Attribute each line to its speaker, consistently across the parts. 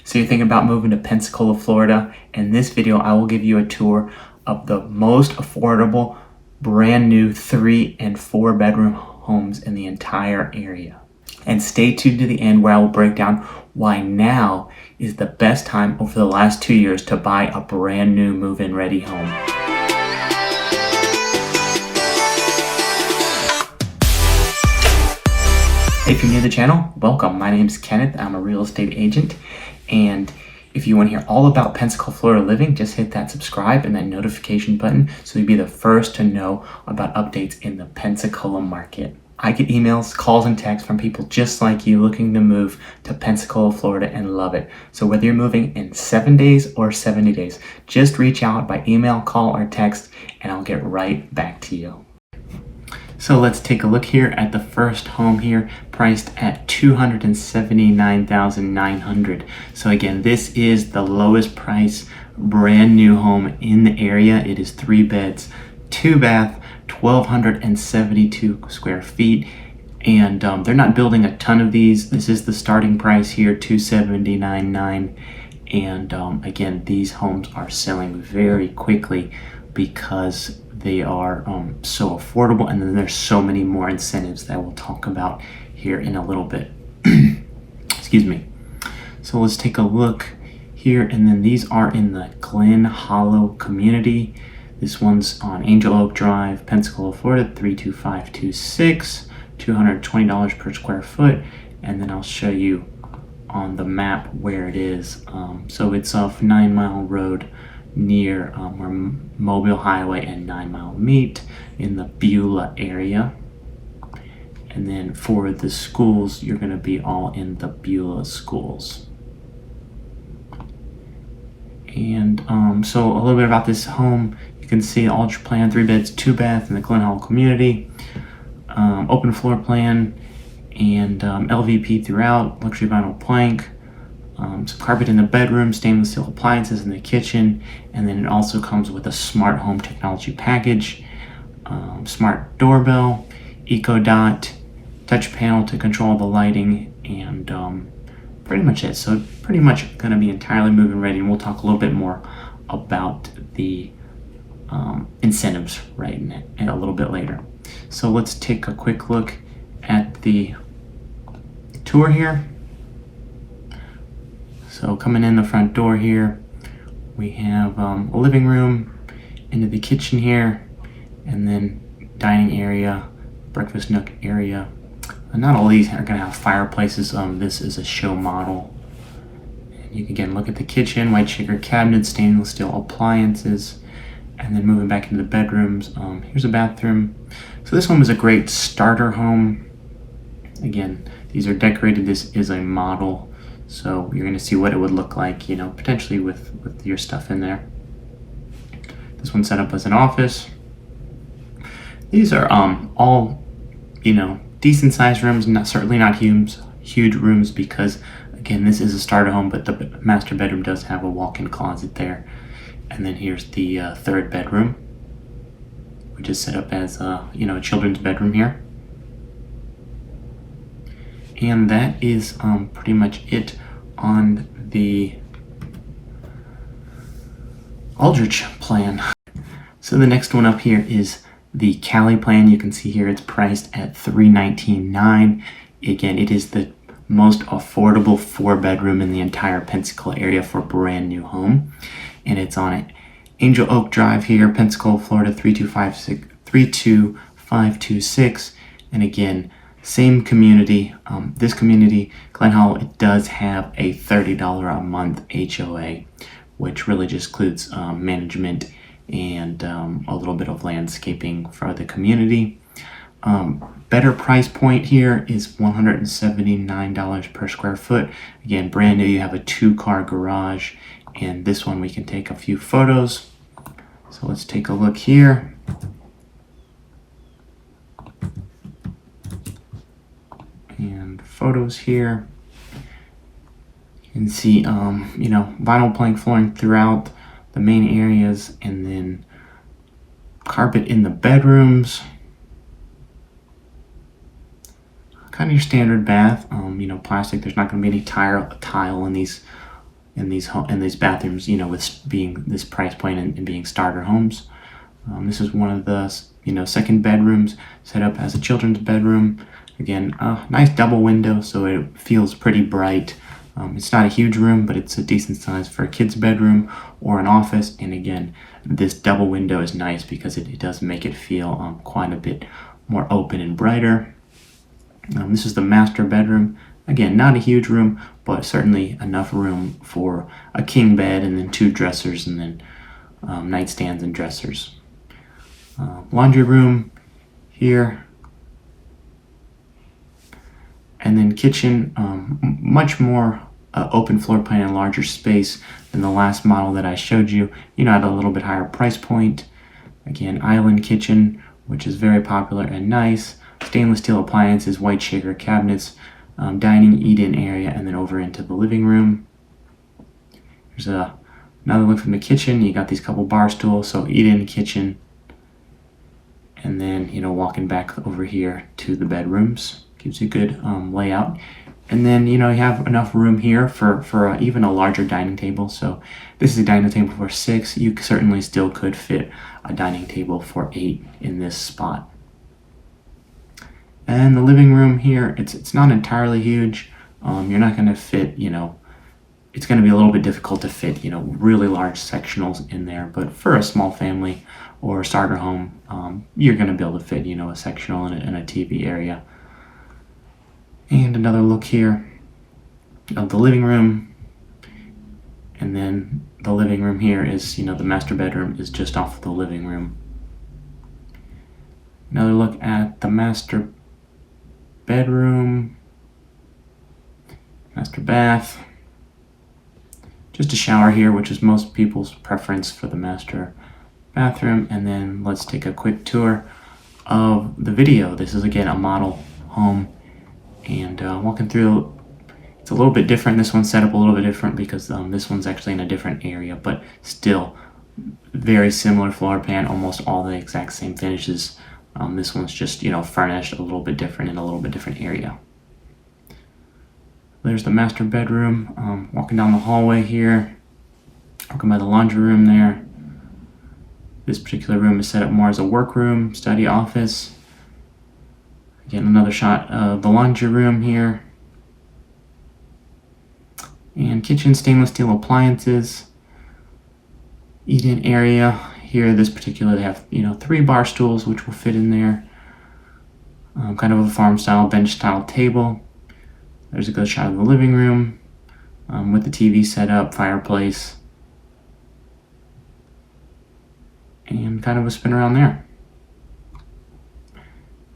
Speaker 1: So you're thinking about moving to Pensacola, Florida. In this video, I will give you a tour of the most affordable, brand new 3 and 4 bedroom homes in the entire area. And stay tuned to the end where I will break down why now is the best time over the last 2 years to buy a brand new move-in ready home. If you're new to the channel, welcome. My name is Kenneth. I'm a real estate agent. And if you want to hear all about Pensacola, Florida living, just hit that subscribe and that notification button so you'll be the first to know about updates in the Pensacola market. I get emails, calls, and texts from people just like you looking to move to Pensacola, Florida and love it. So whether you're moving in 7 days or 70 days, just reach out by email, call, or text, and I'll get right back to you. So let's take a look here at the first home here, priced at $279,900. So again, this is the lowest price brand new home in the area. It is 3 beds, 2 bath, 1,272 square feet. And they're not building a ton of these. This is the starting price here, $279,900. And again, these homes are selling very quickly because they are so affordable, and then there's so many more incentives that we'll talk about here in a little bit. Excuse me. So let's take a look here, and then these are in the Glenhollow community. This one's on Angel Oak Drive, Pensacola, Florida, 32526, $220 per square foot, and then I'll show you on the map where it is. So it's off 9 Mile Road, near where Mobile Highway and 9 Mile meet in the Beulah area. And then for the schools, you're going to be all in the Beulah schools. And so a little bit about this home. You can see Aldridge plan, 3 beds, 2 bath in the Glenhollow community. Open floor plan and LVP throughout, luxury vinyl plank. Some carpet in the bedroom, stainless steel appliances in the kitchen, and then it also comes with a smart home technology package, smart doorbell, Eco Dot, touch panel to control the lighting, and pretty much it. So pretty much going to be entirely move-in ready, and we'll talk a little bit more about the incentives right a little bit later. So let's take a quick look at the tour here. So coming in the front door here, we have a living room, into the kitchen here, and then dining area, breakfast nook area. And not all these are going to have fireplaces. This is a show model. And you can again look at the kitchen, white shaker cabinets, stainless steel appliances, and then moving back into the bedrooms. Here's a bathroom. So this home is a great starter home. Again, these are decorated. This is a model. So you're going to see what it would look like, you know, potentially with your stuff in there. This one's set up as an office. These are all, you know, decent sized rooms, certainly not huge rooms, because again, this is a starter home, but the master bedroom does have a walk-in closet there. And then here's the 3rd bedroom, which is set up as you know, a children's bedroom here. And that is pretty much it on the Aldridge plan. So the next one up here is the Cali plan. You can see here it's priced at $319,900. Again, it is the most affordable 4 bedroom in the entire Pensacola area for a brand new home. And it's on Angel Oak Drive here, Pensacola, Florida, 32526. And again, same community. This community, Glenhollow, it does have a $30 a month HOA, which really just includes management and a little bit of landscaping for the community. Better price point here is $179 per square foot. Again, brand new. You have a 2-car garage, and this one we can take a few photos. So let's take a look here. And photos here. You can see, you know, vinyl plank flooring throughout the main areas, and then carpet in the bedrooms. Kind of your standard bath, you know, plastic. There's not going to be any tile in these in these bathrooms, with being this price point and being starter homes. This is one of the second bedrooms set up as a children's bedroom. Again, nice double window, so it feels pretty bright. It's not a huge room, but it's a decent size for a kid's bedroom or an office. And again, this double window is nice because it does make it feel quite a bit more open and brighter. This is the master bedroom. Again, not a huge room, but certainly enough room for a king bed and then 2 dressers and then nightstands and dressers. Laundry room here. And then kitchen, much more open floor plan and larger space than the last model that I showed you, at a little bit higher price point. Again, island kitchen, which is very popular and nice. Stainless steel appliances, white shaker cabinets, dining, eat-in area, and then over into the living room. There's another look from the kitchen. You got these couple bar stools, so eat-in kitchen. And then, walking back over here to the bedrooms. Gives you a good layout. And then, you have enough room here for even a larger dining table. So this is a dining table for 6. You certainly still could fit a dining table for 8 in this spot. And the living room here, it's not entirely huge. You're not going to fit, it's going to be a little bit difficult to fit, really large sectionals in there. But for a small family or a starter home, you're going to be able to fit, a sectional and a TV area. And another look here of the living room. And then the living room here is, the master bedroom is just off the living room. Another look at the master bedroom, master bath. Just a shower here, which is most people's preference for the master bathroom. And then let's take a quick tour of the video. This is again a model home. And walking through, it's a little bit different. This one's set up a little bit different because this one's actually in a different area, but still very similar floor plan, almost all the exact same finishes. This one's just, furnished a little bit different in a little bit different area. There's the master bedroom. Walking down the hallway here, walking by the laundry room there. This particular room is set up more as a workroom, study, office. Again, another shot of the laundry room here. And kitchen, stainless steel appliances. Eat-in area. Here, this particular, they have, 3 bar stools, which will fit in there. Kind of a farm-style, bench-style table. There's a good shot of the living room with the TV set up, fireplace. And kind of a spin around there.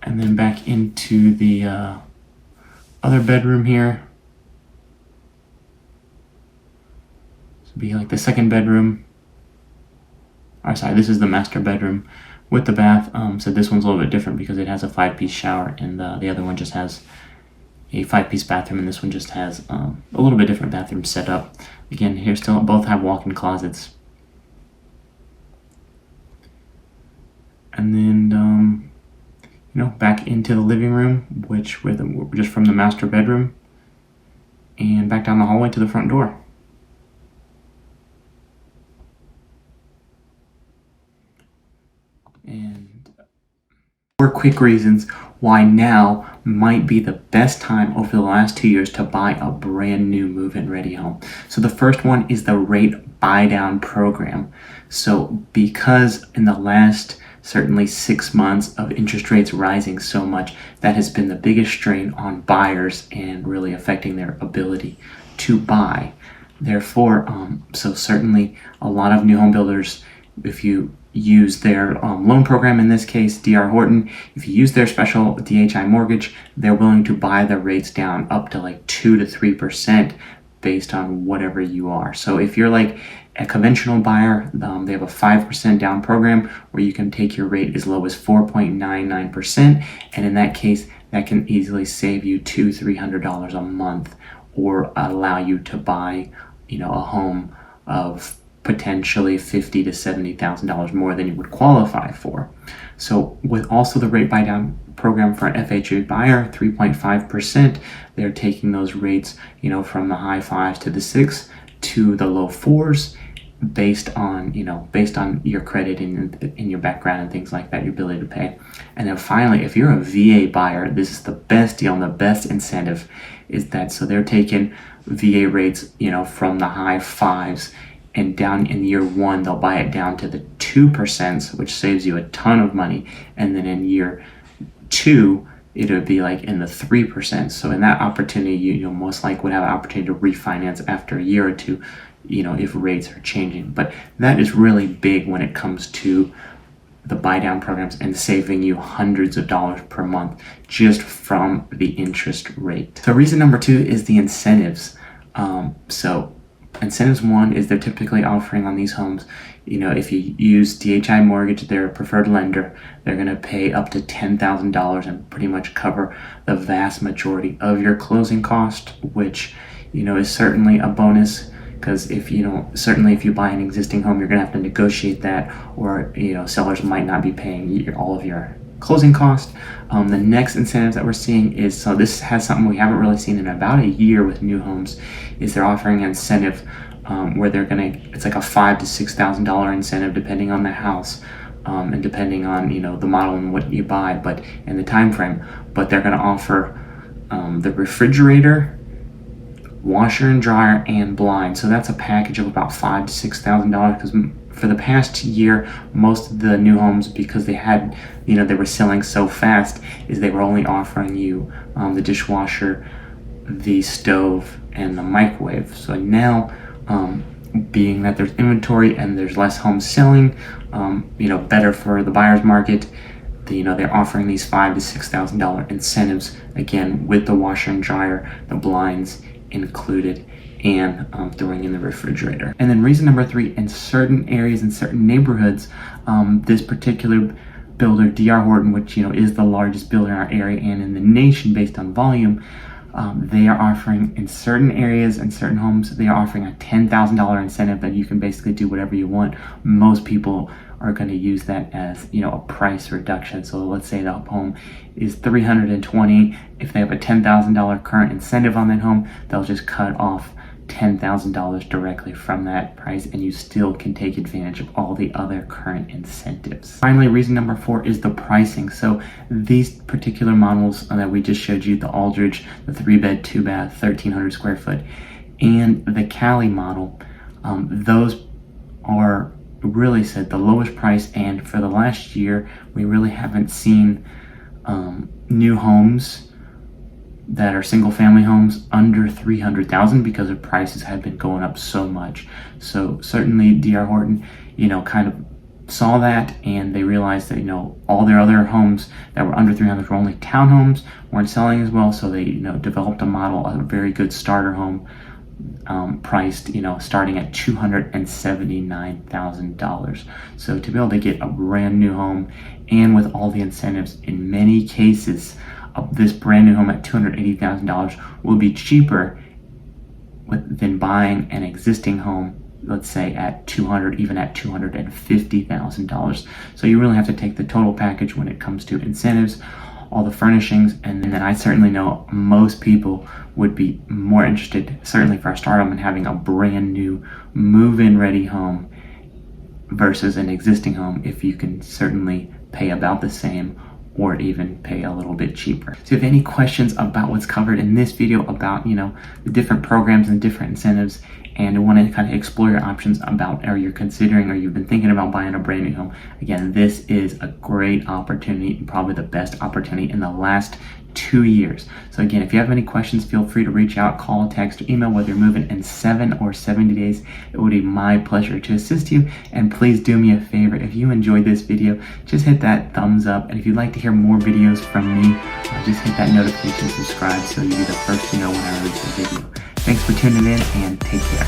Speaker 1: And then back into the other bedroom here. This would be like the second bedroom. This is the master bedroom with the bath. So this one's a little bit different because it has a 5-piece shower, and the other one just has a 5-piece bathroom, and this one just has a little bit different bathroom setup. Again, here still both have walk-in closets. And then back into the living room, which we're just from the master bedroom, and back down the hallway to the front door. And 4 quick reasons why now might be the best time over the last 2 years to buy a brand new move-in ready home. So the first one is the rate buy down program. So because in the last certainly 6 months of interest rates rising so much, that has been the biggest strain on buyers and really affecting their ability to buy. Therefore, so certainly a lot of new home builders, if you use their loan program, in this case DR Horton, if you use their special DHI Mortgage, they're willing to buy the rates down up to like 2 to 3% based on whatever you are. So if you're like a conventional buyer, they have a 5% down program where you can take your rate as low as 4.99%, and in that case that can easily save you $200-300 a month, or allow you to buy a home of potentially $50,000 to $70,000 more than you would qualify for. So with also the rate buy down program for an FHA buyer, 3.5%, they're taking those rates from the high 5s to the 6, to the low 4s based on your credit and your background and things like that, your ability to pay. And then finally, if you're a VA buyer, this is the best deal and the best incentive is that, so they're taking VA rates, from the high 5s, and down in year 1 they'll buy it down to the 2%, which saves you a ton of money. And then in year 2 it would be like in the 3%. So in that opportunity, you most likely would have an opportunity to refinance after a year or two, if rates are changing. But that is really big when it comes to the buy down programs and saving you hundreds of dollars per month just from the interest rate. So reason number 2 is the incentives. So incentives 1 is they're typically offering on these homes, if you use DHI Mortgage, their preferred lender, they're going to pay up to $10,000 and pretty much cover the vast majority of your closing cost, which, is certainly a bonus. Because if you buy an existing home, you're going to have to negotiate that, or sellers might not be paying all of your closing cost. The next incentives that we're seeing is, so this has something we haven't really seen in about a year with new homes, is they're offering an incentive where it's like a $5,000 to $6,000 incentive depending on the house and depending on the model and what you buy, but in the time frame. But they're going to offer the refrigerator, washer and dryer, and blind. So that's a package of about $5,000 to $6,000, because for the past year, most of the new homes, because they had, they were selling so fast, is they were only offering you the dishwasher, the stove, and the microwave. So now, being that there's inventory and there's less homes selling, better for the buyer's market, they're offering these $5,000 to $6,000 incentives, again, with the washer and dryer, the blinds included, and throwing in the refrigerator. And then reason number 3, in certain areas, in certain neighborhoods, this particular builder, DR Horton, which is the largest builder in our area and in the nation based on volume, they are offering in certain areas and certain homes, they are offering a $10,000 incentive that you can basically do whatever you want. Most people are going to use that as a price reduction. So let's say the home is $320. If they have a $10,000 current incentive on that home, they'll just cut off $10,000 directly from that price, and you still can take advantage of all the other current incentives. Finally, reason number 4 is the pricing. So these particular models that we just showed you, the Aldridge, the 3-bed, 2-bath, 1,300 square foot, and the Cali model, those are really set the lowest price, and for the last year we really haven't seen new homes that are single family homes under $300,000 because the prices have been going up so much. So certainly DR Horton kind of saw that, and they realized that all their other homes that were under 300 were only townhomes, weren't selling as well, so they developed a model, a very good starter home, priced starting at $279,000. So to be able to get a brand new home, and with all the incentives, in many cases this brand new home at $280,000 will be cheaper than buying an existing home, let's say at even at $250,000. So you really have to take the total package when it comes to incentives, all the furnishings, and then I certainly know most people would be more interested, certainly for a start home, in having a brand new move-in ready home versus an existing home, if you can certainly pay about the same or even pay a little bit cheaper. So if you have any questions about what's covered in this video about the different programs and different incentives, and want to kind of explore your options about, or you're considering, or you've been thinking about buying a brand new home, again, this is a great opportunity, probably the best opportunity in the last 2 years. So again, if you have any questions, feel free to reach out, call, text, or email, whether you're moving in 7 or 70 days. It would be my pleasure to assist you. And please do me a favor, if you enjoyed this video, just hit that thumbs up. And if you'd like to hear more videos from me, just hit that notification, subscribe, so you'll be the first to know when I release a video. Thanks for tuning in, and take care.